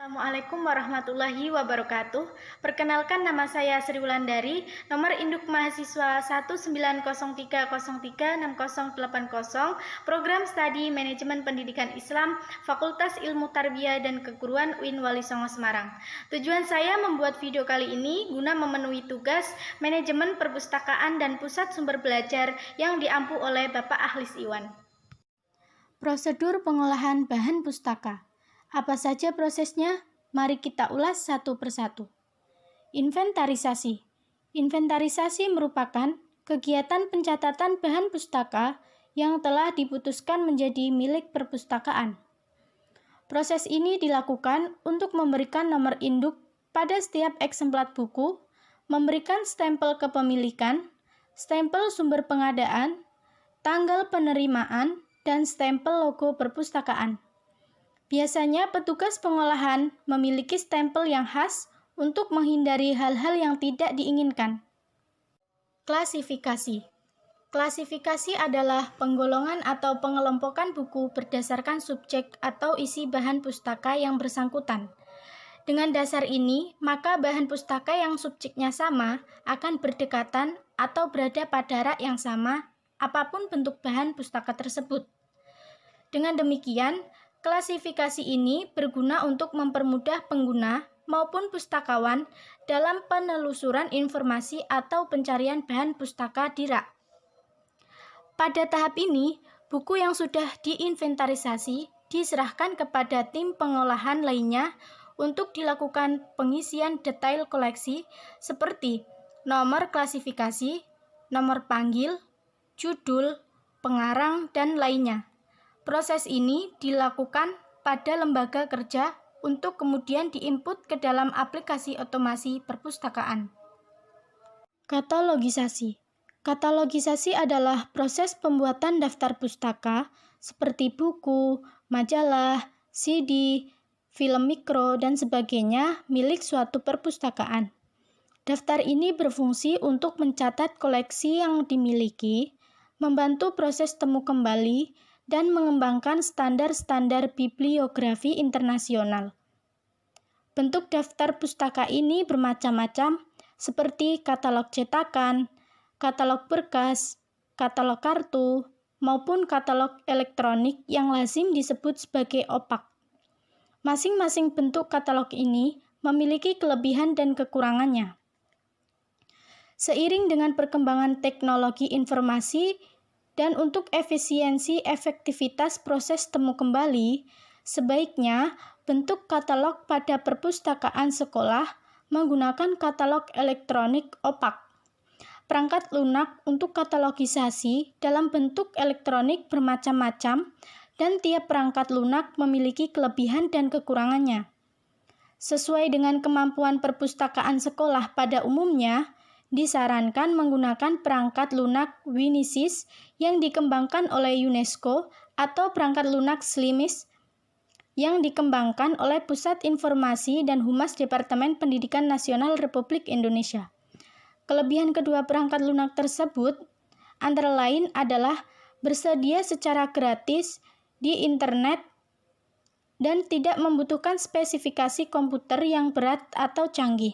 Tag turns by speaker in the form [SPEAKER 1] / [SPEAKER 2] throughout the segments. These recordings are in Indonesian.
[SPEAKER 1] Assalamualaikum warahmatullahi wabarakatuh. Perkenalkan, nama saya Sri Wulandari, nomor induk mahasiswa 19030360080, Program Studi Manajemen Pendidikan Islam, Fakultas Ilmu Tarbiyah dan Keguruan UIN Wali Songo Semarang. Tujuan saya membuat video kali ini guna memenuhi tugas manajemen perpustakaan dan pusat sumber belajar yang diampu oleh Bapak Ahlis Iwan. Prosedur pengolahan bahan pustaka. Apa saja prosesnya? Mari kita ulas satu persatu. Inventarisasi. Inventarisasi merupakan kegiatan pencatatan bahan pustaka yang telah diputuskan menjadi milik perpustakaan. Proses ini dilakukan untuk memberikan nomor induk pada setiap eksemplar buku, memberikan stempel kepemilikan, stempel sumber pengadaan, tanggal penerimaan, dan stempel logo perpustakaan. Biasanya petugas pengolahan memiliki stempel yang khas untuk menghindari hal-hal yang tidak diinginkan. Klasifikasi. Klasifikasi adalah penggolongan atau pengelompokan buku berdasarkan subjek atau isi bahan pustaka yang bersangkutan. Dengan dasar ini, maka bahan pustaka yang subjeknya sama akan berdekatan atau berada pada rak yang sama, apapun bentuk bahan pustaka tersebut. Dengan demikian, klasifikasi ini berguna untuk mempermudah pengguna maupun pustakawan dalam penelusuran informasi atau pencarian bahan pustaka di rak. Pada tahap ini, buku yang sudah diinventarisasi diserahkan kepada tim pengolahan lainnya untuk dilakukan pengisian detail koleksi seperti nomor klasifikasi, nomor panggil, judul, pengarang, dan lainnya. Proses ini dilakukan pada lembaga kerja untuk kemudian diinput ke dalam aplikasi otomasi perpustakaan. Katalogisasi. Katalogisasi adalah proses pembuatan daftar pustaka seperti buku, majalah, CD, film mikro, dan sebagainya milik suatu perpustakaan. Daftar ini berfungsi untuk mencatat koleksi yang dimiliki, membantu proses temu kembali, dan mengembangkan standar-standar bibliografi internasional. Bentuk daftar pustaka ini bermacam-macam, seperti katalog cetakan, katalog berkas, katalog kartu, maupun katalog elektronik yang lazim disebut sebagai OPAK. Masing-masing bentuk katalog ini memiliki kelebihan dan kekurangannya. Seiring dengan perkembangan teknologi informasi, dan untuk efektivitas proses temu kembali, sebaiknya bentuk katalog pada perpustakaan sekolah menggunakan katalog elektronik OPAK. Perangkat lunak untuk katalogisasi dalam bentuk elektronik bermacam-macam dan tiap perangkat lunak memiliki kelebihan dan kekurangannya. Sesuai dengan kemampuan perpustakaan sekolah pada umumnya, disarankan menggunakan perangkat lunak Unisys yang dikembangkan oleh UNESCO atau perangkat lunak SLIMIS yang dikembangkan oleh Pusat Informasi dan Humas Departemen Pendidikan Nasional Republik Indonesia. Kelebihan kedua perangkat lunak tersebut antara lain adalah bersedia secara gratis di internet dan tidak membutuhkan spesifikasi komputer yang berat atau canggih.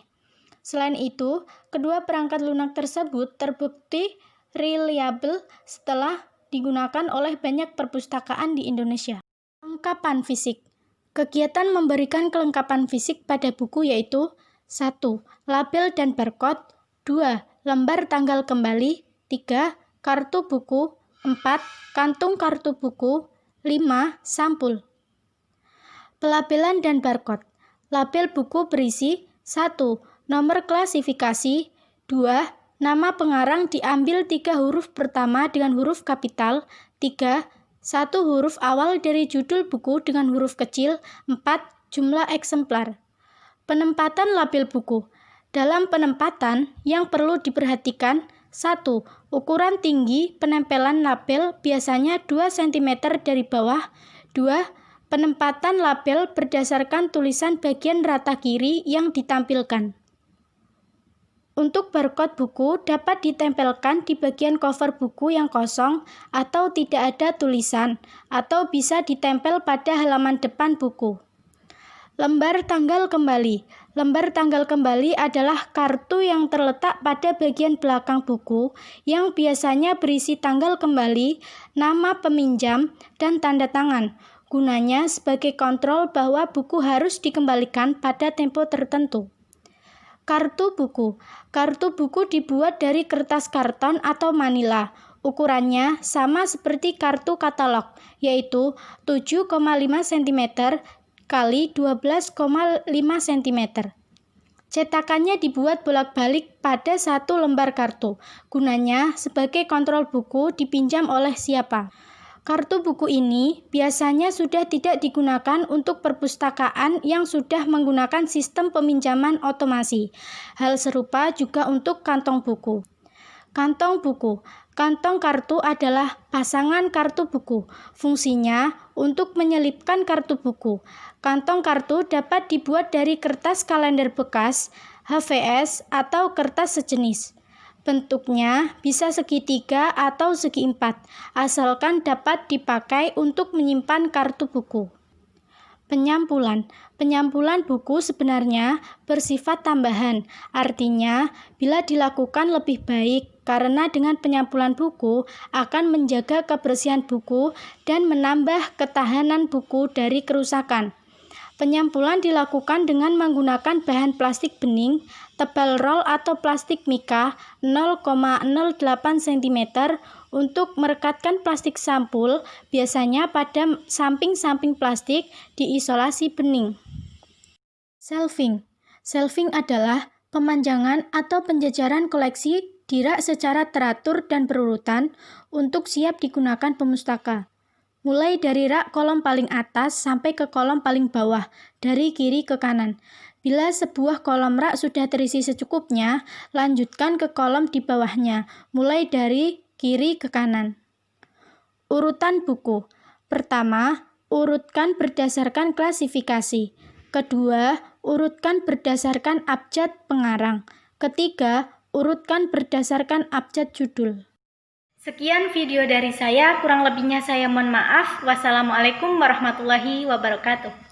[SPEAKER 1] Selain itu, kedua perangkat lunak tersebut terbukti reliable setelah digunakan oleh banyak perpustakaan di Indonesia. Kelengkapan fisik. Kegiatan memberikan kelengkapan fisik pada buku yaitu 1. Label dan barcode, 2. Lembar tanggal kembali, 3. Kartu buku, 4. Kantung kartu buku, 5. Sampul. Pelabelan dan barcode. Label buku berisi 1. Nomor klasifikasi, 2. Nama pengarang diambil 3 huruf pertama dengan huruf kapital, 3. 1 huruf awal dari judul buku dengan huruf kecil, 4. Jumlah eksemplar. Penempatan label buku. Dalam penempatan yang perlu diperhatikan, 1. Ukuran tinggi penempelan label biasanya 2 cm dari bawah, 2. Penempatan label berdasarkan tulisan bagian rata kiri yang ditampilkan. Untuk barcode buku dapat ditempelkan di bagian cover buku yang kosong atau tidak ada tulisan, atau bisa ditempel pada halaman depan buku. Lembar tanggal kembali. Lembar tanggal kembali adalah kartu yang terletak pada bagian belakang buku yang biasanya berisi tanggal kembali, nama peminjam, dan tanda tangan. Gunanya sebagai kontrol bahwa buku harus dikembalikan pada tempo tertentu. Kartu buku. Kartu buku dibuat dari kertas karton atau manila. Ukurannya sama seperti kartu katalog, yaitu 7,5 cm kali 12,5 cm. Cetakannya dibuat bolak-balik pada satu lembar kartu. Gunanya sebagai kontrol buku dipinjam oleh siapa. Kartu buku ini biasanya sudah tidak digunakan untuk perpustakaan yang sudah menggunakan sistem peminjaman otomasi. Hal serupa juga untuk kantong buku. Kantong buku. Kantong kartu adalah pasangan kartu buku. Fungsinya untuk menyelipkan kartu buku. Kantong kartu dapat dibuat dari kertas kalender bekas, HVS, atau kertas sejenis. Bentuknya bisa segitiga atau segi empat, asalkan dapat dipakai untuk menyimpan kartu buku. Penyampulan. Penyampulan buku sebenarnya bersifat tambahan, artinya bila dilakukan lebih baik karena dengan penyampulan buku akan menjaga kebersihan buku dan menambah ketahanan buku dari kerusakan. Penyampulan dilakukan dengan menggunakan bahan plastik bening, tebal roll atau plastik mika 0,08 cm untuk merekatkan plastik sampul, biasanya pada samping-samping plastik diisolasi bening. Shelving. Shelving adalah pemanjangan atau penjajaran koleksi di rak secara teratur dan berurutan untuk siap digunakan pemustaka. Mulai dari rak kolom paling atas sampai ke kolom paling bawah, dari kiri ke kanan. Bila sebuah kolom rak sudah terisi secukupnya, lanjutkan ke kolom di bawahnya, mulai dari kiri ke kanan. Urutan buku. Pertama, urutkan berdasarkan klasifikasi. Kedua, urutkan berdasarkan abjad pengarang. Ketiga, urutkan berdasarkan abjad judul. Sekian video dari saya, kurang lebihnya saya mohon maaf. Wassalamualaikum warahmatullahi wabarakatuh.